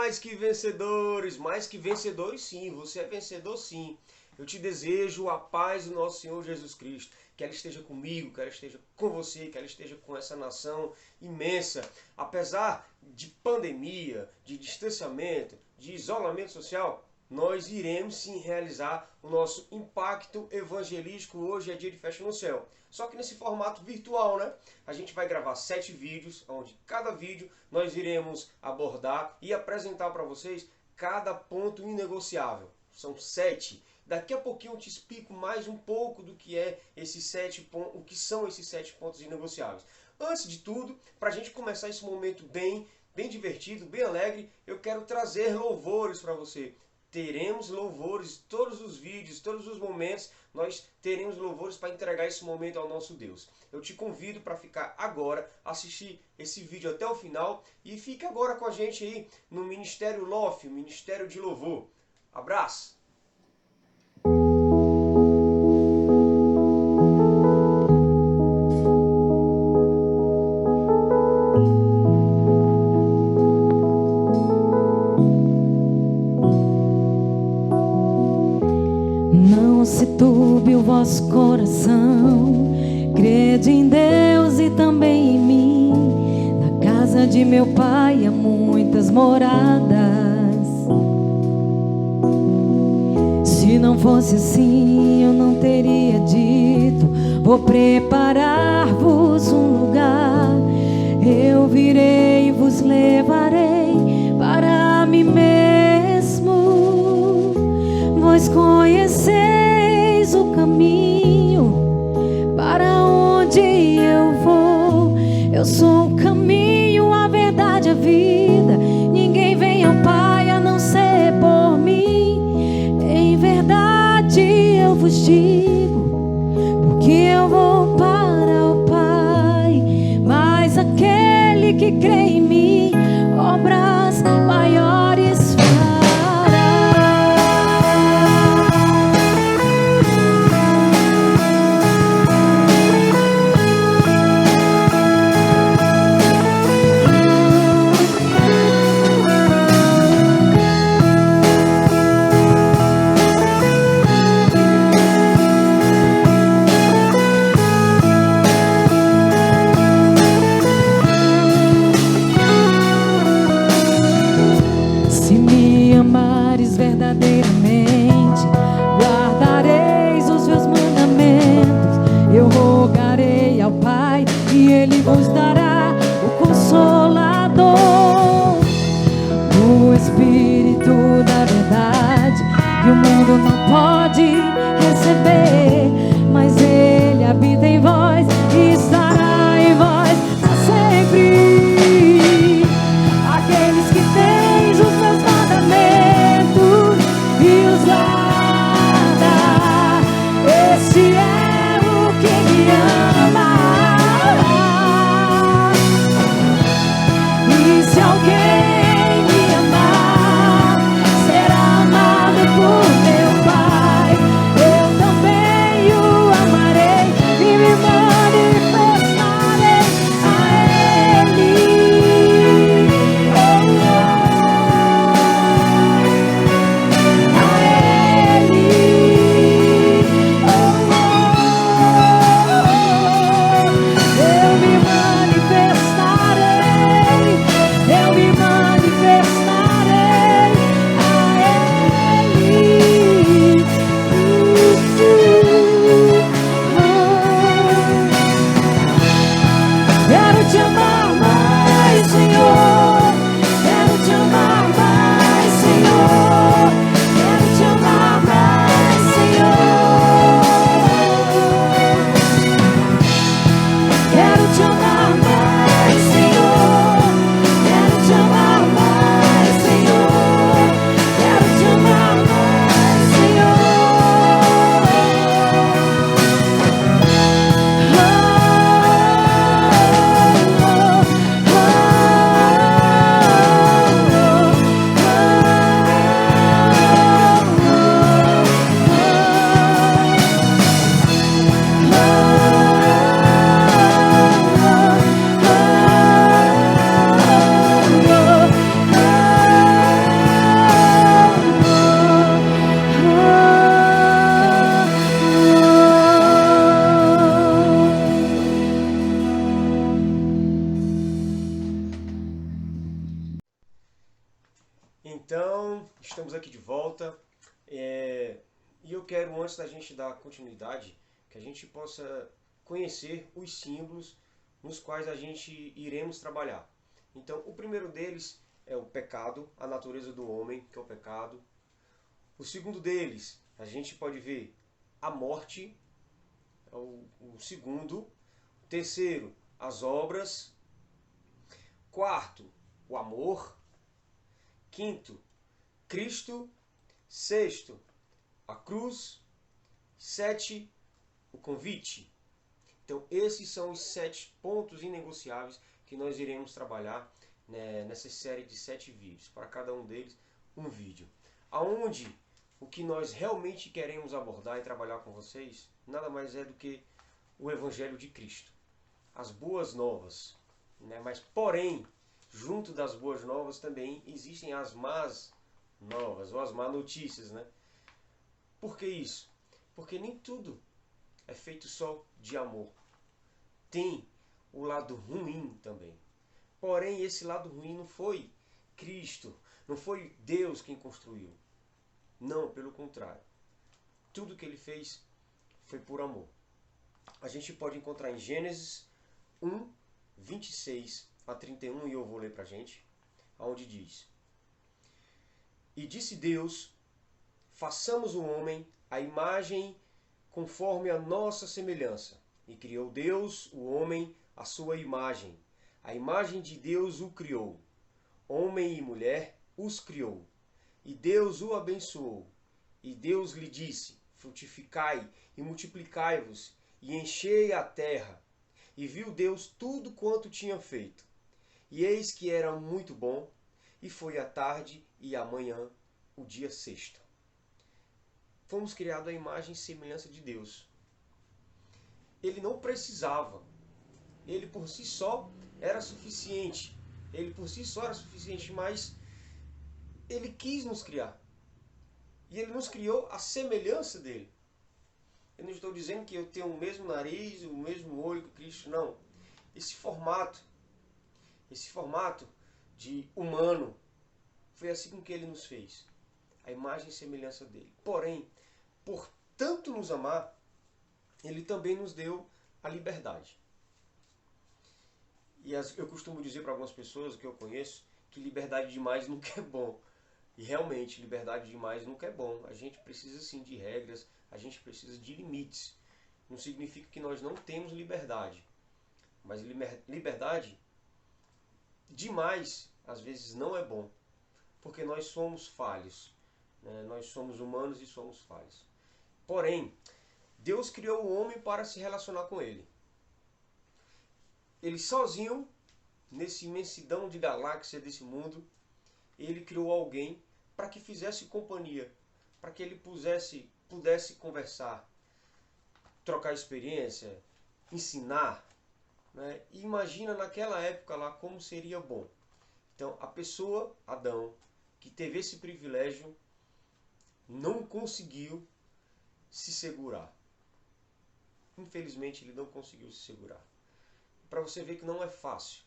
mais que vencedores sim, você é vencedor sim. Eu te desejo a paz do nosso Senhor Jesus Cristo, que ela esteja comigo, que ela esteja com você, que ela esteja com essa nação imensa. Apesar de pandemia, de distanciamento, de isolamento social, nós iremos sim realizar o nosso impacto evangelístico. Hoje é dia de festa no céu. Só que nesse formato virtual, né? A gente vai gravar 7 vídeos, onde cada vídeo nós iremos abordar e apresentar para vocês cada ponto inegociável. São 7. Daqui a pouquinho eu te explico mais um pouco do que é esses 7 pontos, o que são esses 7 pontos inegociáveis. Antes de tudo, para a gente começar esse momento bem divertido, bem alegre, eu quero trazer louvores para você. Teremos louvores, todos os vídeos, todos os momentos, nós teremos louvores para entregar esse momento ao nosso Deus. Eu te convido para ficar agora, assistir esse vídeo até o final e fique agora com a gente aí no Ministério LOF, Ministério de Louvor. Abraço! Não se turbe o vosso coração, crede em Deus e também em mim. Na casa de meu pai há muitas moradas. Se não fosse assim, eu não teria dito: vou preparar-vos um lugar. Eu virei e vos levarei para mim mesmo. Vós conheceis o caminho para onde eu vou. Eu sou o caminho, a verdade, a vida. Ninguém vem ao Pai a não ser por mim. Em verdade eu vos digo, porque eu vou para o Pai. Mas aquele que crê em mim, obras maiores E eu quero, antes da gente dar continuidade, que a gente possa conhecer os símbolos nos quais a gente iremos trabalhar. Então, o primeiro deles é o pecado, a natureza do homem, que é o pecado. O segundo deles, a gente pode ver a morte, é o segundo. O terceiro, as obras. Quarto, o amor. Quinto, Cristo. Sexto, a cruz. 7, o convite. Então, esses são os 7 pontos inegociáveis que nós iremos trabalhar, né, nessa série de 7 vídeos. Para cada um deles, um vídeo. Aonde o que nós realmente queremos abordar e trabalhar com vocês, nada mais é do que o Evangelho de Cristo. As boas novas. Né? Mas, porém, junto das boas novas também existem as más novas, ou as más notícias. Né? Por que isso? Porque nem tudo é feito só de amor. Tem o lado ruim também. Porém, esse lado ruim não foi Cristo, não foi Deus quem construiu. Não, pelo contrário. Tudo que ele fez foi por amor. A gente pode encontrar em Gênesis 1, 26 a 31, e eu vou ler para a gente, onde diz: E disse Deus, façamos o homem à imagem conforme a nossa semelhança. E criou Deus o homem à sua imagem. A imagem de Deus o criou. Homem e mulher os criou. E Deus o abençoou. E Deus lhe disse, frutificai e multiplicai-vos, e enchei a terra. E viu Deus tudo quanto tinha feito. E eis que era muito bom, e foi a tarde e a manhã, o dia sexto. Fomos criados à imagem e semelhança de Deus. Ele não precisava. Ele por si só era suficiente. Ele por si só era suficiente, mas ele quis nos criar. E ele nos criou à semelhança dele. Eu não estou dizendo que eu tenho o mesmo nariz, o mesmo olho que Cristo, não. Esse formato de humano, foi assim com que ele nos fez. A imagem e semelhança dele. Porém, por tanto nos amar, ele também nos deu a liberdade. E eu costumo dizer para algumas pessoas que eu conheço que liberdade demais nunca é bom. E realmente, liberdade demais nunca é bom. A gente precisa sim de regras, a gente precisa de limites. Não significa que nós não temos liberdade. Mas liberdade demais, às vezes, não é bom. Porque nós somos falhos. Né? Nós somos humanos e somos falhos. Porém, Deus criou o homem para se relacionar com ele. Ele sozinho, nessa imensidão de galáxia desse mundo, ele criou alguém para que fizesse companhia, para que ele pudesse conversar, trocar experiência, ensinar. Né? E imagina naquela época lá como seria bom. Então a pessoa, Adão, que teve esse privilégio, não conseguiu se segurar. Infelizmente ele não conseguiu se segurar. Para você ver que não é fácil.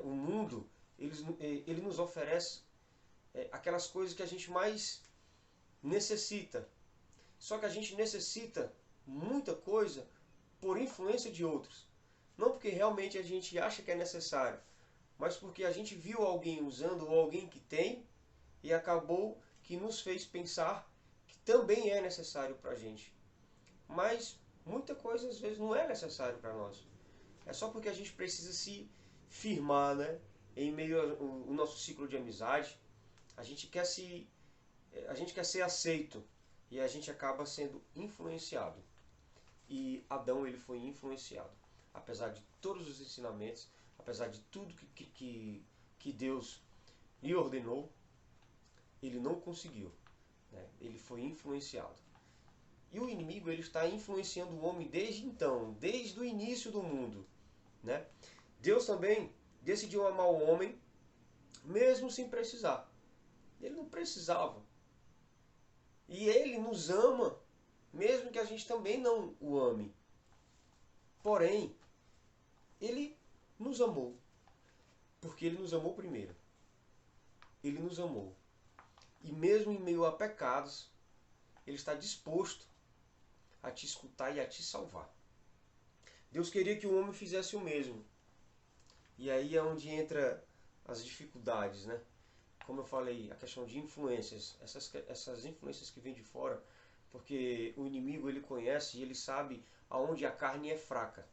O mundo, ele nos oferece aquelas coisas que a gente mais necessita. Só que a gente necessita muita coisa por influência de outros. Não porque realmente a gente acha que é necessário, mas porque a gente viu alguém usando ou alguém que tem e acabou que nos fez pensar que também é necessário para a gente. Mas muita coisa às vezes não é necessário para nós. É só porque a gente precisa se firmar, né, em meio ao nosso ciclo de amizade. A gente quer ser aceito e a gente acaba sendo influenciado. E Adão, ele foi influenciado. Apesar de todos os ensinamentos, apesar de tudo que Deus lhe ordenou, ele não conseguiu. Né? Ele foi influenciado. E o inimigo, ele está influenciando o homem desde então, desde o início do mundo. Né? Deus também decidiu amar o homem, mesmo sem precisar. Ele não precisava. E ele nos ama, mesmo que a gente também não o ame. Porém, ele nos amou. Porque ele nos amou primeiro. Ele nos amou. E mesmo em meio a pecados, Ele está disposto a te escutar e a te salvar. Deus queria que o homem fizesse o mesmo. E aí é onde entra as dificuldades, né? Como eu falei, a questão de influências, essas influências que vêm de fora, porque o inimigo ele conhece e ele sabe aonde a carne é fraca.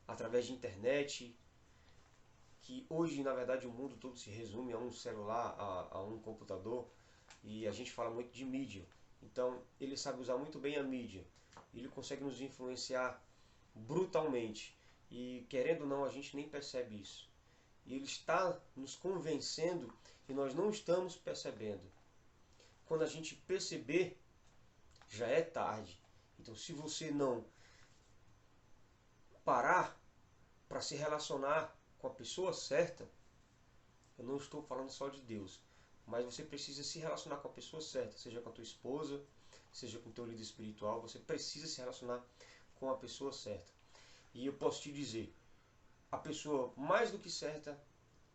Através de internet, que hoje na verdade o mundo todo se resume a um celular, a um computador, e a gente fala muito de mídia. Então ele sabe usar muito bem a mídia, ele consegue nos influenciar brutalmente, e querendo ou não a gente nem percebe isso. E ele está nos convencendo e nós não estamos percebendo. Quando a gente perceber, já é tarde. Então se você não parar para se relacionar com a pessoa certa, eu não estou falando só de Deus, mas você precisa se relacionar com a pessoa certa, seja com a tua esposa, seja com o teu líder espiritual, você precisa se relacionar com a pessoa certa. E eu posso te dizer, a pessoa mais do que certa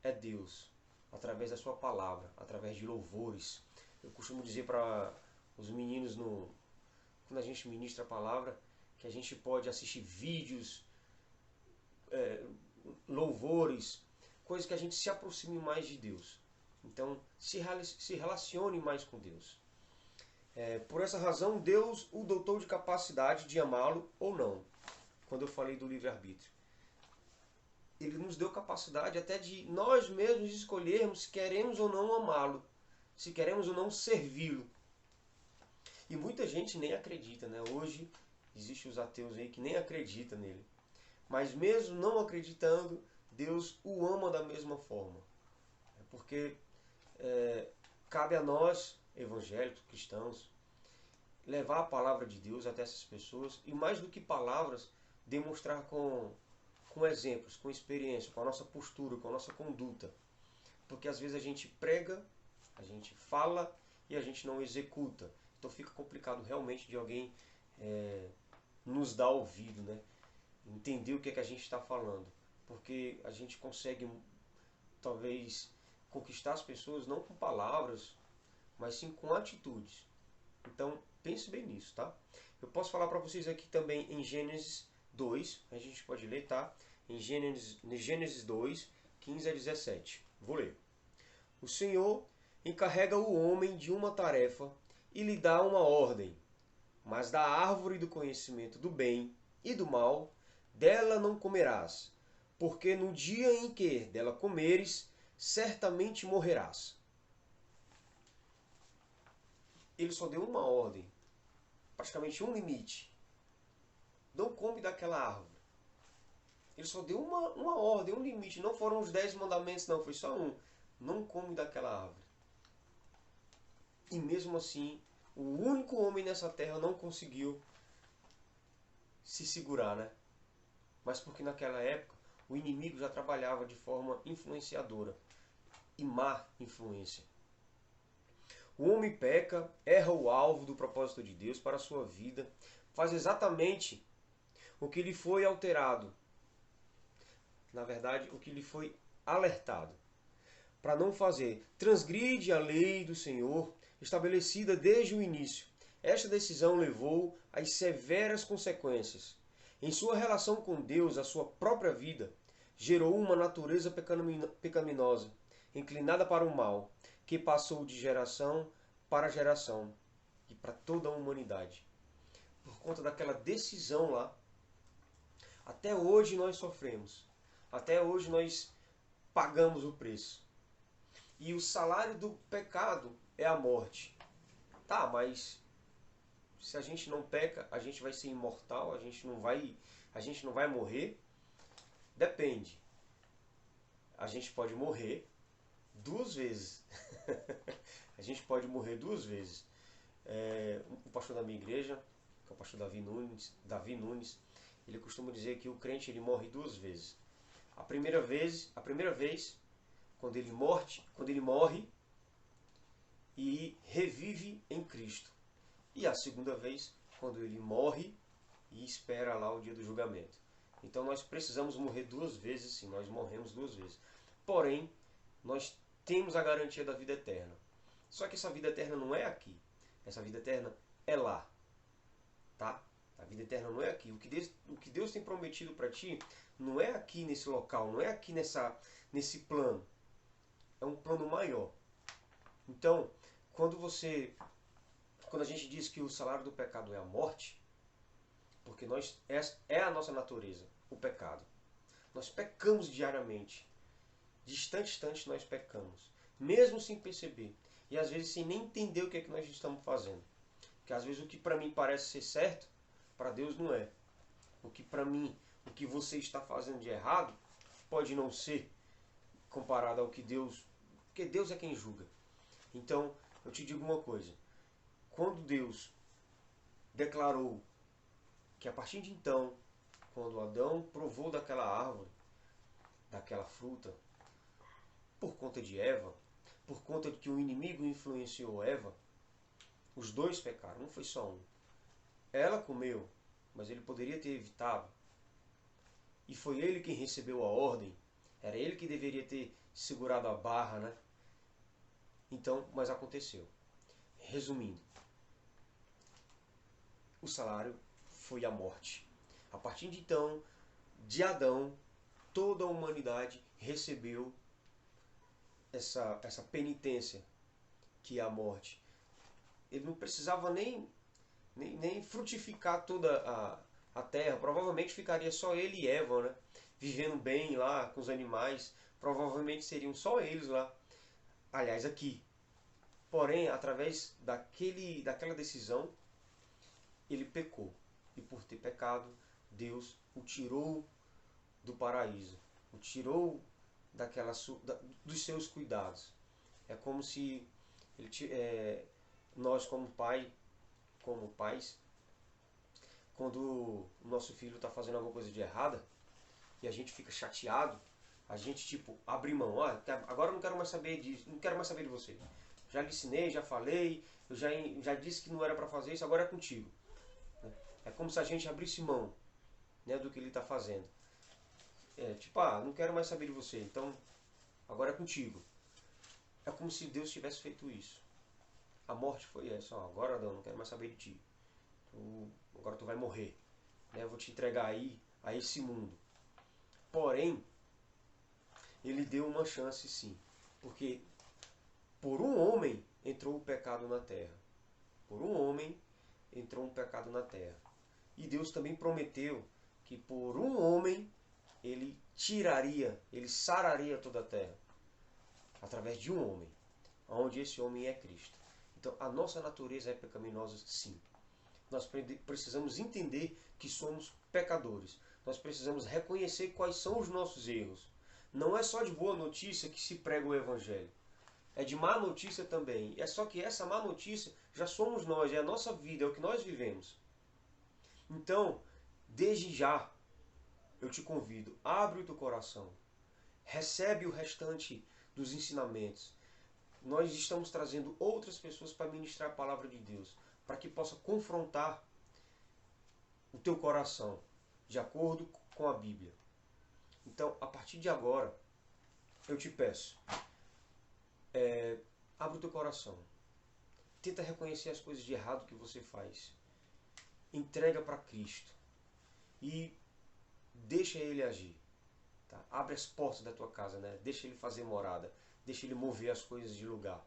é Deus, através da sua palavra, através de louvores. Eu costumo dizer para os meninos, quando a gente ministra a palavra, que a gente pode assistir vídeos, louvores, coisas que a gente se aproxime mais de Deus. Então, se relacione mais com Deus. Por essa razão, Deus o dotou de capacidade de amá-lo ou não. Quando eu falei do livre-arbítrio, Ele nos deu capacidade até de nós mesmos escolhermos se queremos ou não amá-lo, se queremos ou não servi-lo. E muita gente nem acredita, né? Hoje existem os ateus aí que nem acreditam nele. Mas mesmo não acreditando, Deus o ama da mesma forma. Porque cabe a nós, evangélicos, cristãos, levar a palavra de Deus até essas pessoas e, mais do que palavras, demonstrar com exemplos, com experiência, com a nossa postura, com a nossa conduta. Porque às vezes a gente prega, a gente fala e a gente não executa. Então fica complicado realmente de alguém nos dar ouvido, né? Entender o que é que a gente está falando. Porque a gente consegue, talvez, conquistar as pessoas não com palavras, mas sim com atitudes. Então pense bem nisso, tá? Eu posso falar para vocês aqui também em Gênesis 2, a gente pode ler, tá? Em Gênesis 2, 15 a 17. Vou ler. O Senhor encarrega o homem de uma tarefa e lhe dá uma ordem. Mas da árvore do conhecimento do bem e do mal, dela não comerás, porque no dia em que dela comeres, certamente morrerás. Ele só deu uma ordem, praticamente um limite. Não come daquela árvore. Ele só deu uma ordem, um limite. Não foram os 10 mandamentos, não. Foi só um. Não come daquela árvore. E mesmo assim, o único homem nessa terra não conseguiu se segurar, né? Mas porque naquela época o inimigo já trabalhava de forma influenciadora e má influência. O homem peca, erra o alvo do propósito de Deus para a sua vida, faz exatamente o que lhe foi alterado. Na verdade, o que lhe foi alertado para não fazer. Transgride a lei do Senhor, estabelecida desde o início. Esta decisão levou às severas consequências. Em sua relação com Deus, a sua própria vida gerou uma natureza pecaminosa, inclinada para o mal, que passou de geração para geração e para toda a humanidade. Por conta daquela decisão lá, até hoje nós sofremos. Até hoje nós pagamos o preço. E o salário do pecado é a morte. Tá, mas se a gente não peca, a gente vai ser imortal, a gente não vai morrer? Depende. A gente pode morrer 2 vezes. A gente pode morrer 2 vezes. O pastor da minha igreja, que é o pastor Davi Nunes, ele costuma dizer que o crente ele morre 2 vezes. A primeira vez, quando ele morre e revive em Cristo. E a segunda vez, quando ele morre e espera lá o dia do julgamento. Então nós precisamos morrer 2 vezes, sim, nós morremos 2 vezes. Porém, nós temos a garantia da vida eterna. Só que essa vida eterna não é aqui. Essa vida eterna é lá, tá? A vida eterna não é aqui. O que Deus tem prometido para ti não é aqui nesse local, não é aqui nesse plano. É um plano maior. Então, quando a gente diz que o salário do pecado é a morte, porque é a nossa natureza, o pecado. Nós pecamos diariamente. De instante em instante nós pecamos. Mesmo sem perceber. E às vezes sem nem entender o que é que nós estamos fazendo. Porque às vezes o que para mim parece ser certo, para Deus não é. O que para mim, o que você está fazendo de errado, pode não ser comparado ao que Deus... Porque Deus é quem julga. Então, eu te digo uma coisa. Quando Deus declarou que a partir de então, quando Adão provou daquela árvore, daquela fruta, por conta de Eva, por conta de que o inimigo influenciou Eva, os dois pecaram, não foi só um. Ela comeu, mas ele poderia ter evitado. E foi ele quem recebeu a ordem. Era ele que deveria ter segurado a barra, né? Então, mas aconteceu. Resumindo, o salário foi a morte. A partir de então, de Adão, toda a humanidade recebeu essa penitência, que é a morte. Ele não precisava nem frutificar toda a terra. Provavelmente ficaria só ele e Eva, né? Vivendo bem lá com os animais. Provavelmente seriam só eles lá. Aliás, aqui. Porém, através daquela decisão, ele pecou. E por ter pecado, Deus o tirou do paraíso. O tirou dos seus cuidados. É como se nós, como pais, quando o nosso filho está fazendo alguma coisa de errada e a gente fica chateado, a gente tipo abre mão. Agora eu não quero mais saber disso, não quero mais saber de você. Já lhe ensinei, já falei, eu já disse que não era para fazer isso, agora é contigo. É como se a gente abrisse mão, né, do que ele está fazendo. Não quero mais saber de você, então agora é contigo. É como se Deus tivesse feito isso. A morte foi essa. Agora Adão, não quero mais saber de ti. Agora tu vai morrer. Né? Eu vou te entregar aí a esse mundo. Porém, ele deu uma chance sim. Porque por um homem entrou o pecado na terra. Por um homem entrou um pecado na terra. E Deus também prometeu que por um homem ele sararia toda a terra. Através de um homem. Onde esse homem é Cristo. Então a nossa natureza é pecaminosa sim. Nós precisamos entender que somos pecadores. Nós precisamos reconhecer quais são os nossos erros. Não é só de boa notícia que se prega o Evangelho. É de má notícia também. É só que essa má notícia já somos nós, é a nossa vida, é o que nós vivemos. Então, desde já, eu te convido, abre o teu coração. Recebe o restante dos ensinamentos. Nós estamos trazendo outras pessoas para ministrar a palavra de Deus, para que possa confrontar o teu coração, de acordo com a Bíblia. Então, a partir de agora, eu te peço, abre o teu coração. Tenta reconhecer as coisas de errado que você faz. Entrega para Cristo. E deixa Ele agir. Tá? Abre as portas da tua casa, né? Deixa Ele fazer morada. Deixa Ele mover as coisas de lugar.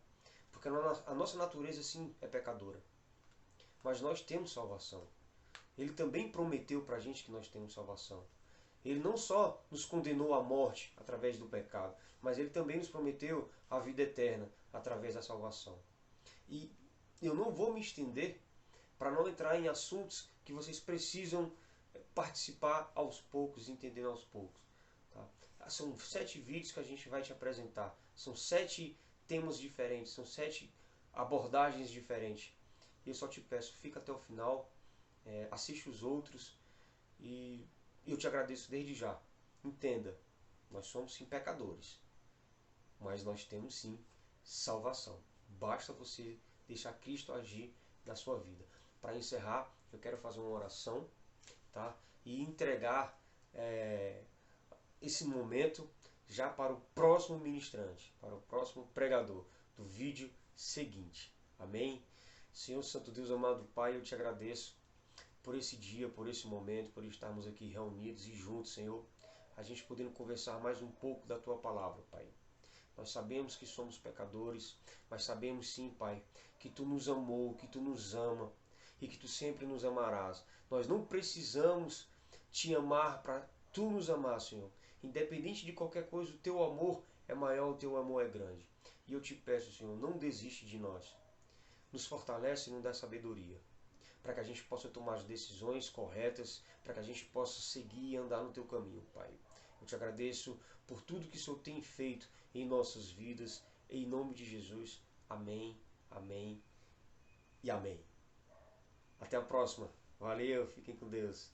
Porque a nossa natureza, sim, é pecadora. Mas nós temos salvação. Ele também prometeu para a gente que nós temos salvação. Ele não só nos condenou à morte através do pecado, mas Ele também nos prometeu a vida eterna através da salvação. E eu não vou me estender para não entrar em assuntos que vocês precisam participar aos poucos, entender aos poucos. Tá? São 7 vídeos que a gente vai te apresentar. São 7 temas diferentes, são 7 abordagens diferentes. E eu só te peço, fica até o final, assiste os outros e eu te agradeço desde já. Entenda, nós somos sim pecadores, mas nós temos sim salvação. Basta você deixar Cristo agir na sua vida. Para encerrar, eu quero fazer uma oração, tá? E entregar esse momento já para o próximo ministrante, para o próximo pregador do vídeo seguinte. Amém? Senhor Santo Deus, amado Pai, eu te agradeço por esse dia, por esse momento, por estarmos aqui reunidos e juntos, Senhor, a gente podendo conversar mais um pouco da Tua palavra, Pai. Nós sabemos que somos pecadores, mas sabemos sim, Pai, que Tu nos amou, que Tu nos ama e que Tu sempre nos amarás. Nós não precisamos Te amar para Tu nos amar, Senhor. Independente de qualquer coisa, o Teu amor é maior, o Teu amor é grande. E eu te peço, Senhor, não desiste de nós. Nos fortalece e nos dá sabedoria, para que a gente possa tomar as decisões corretas, para que a gente possa seguir e andar no Teu caminho, Pai. Eu te agradeço por tudo que o Senhor tem feito em nossas vidas, em nome de Jesus. Amém, amém e amém. Até a próxima. Valeu, fiquem com Deus.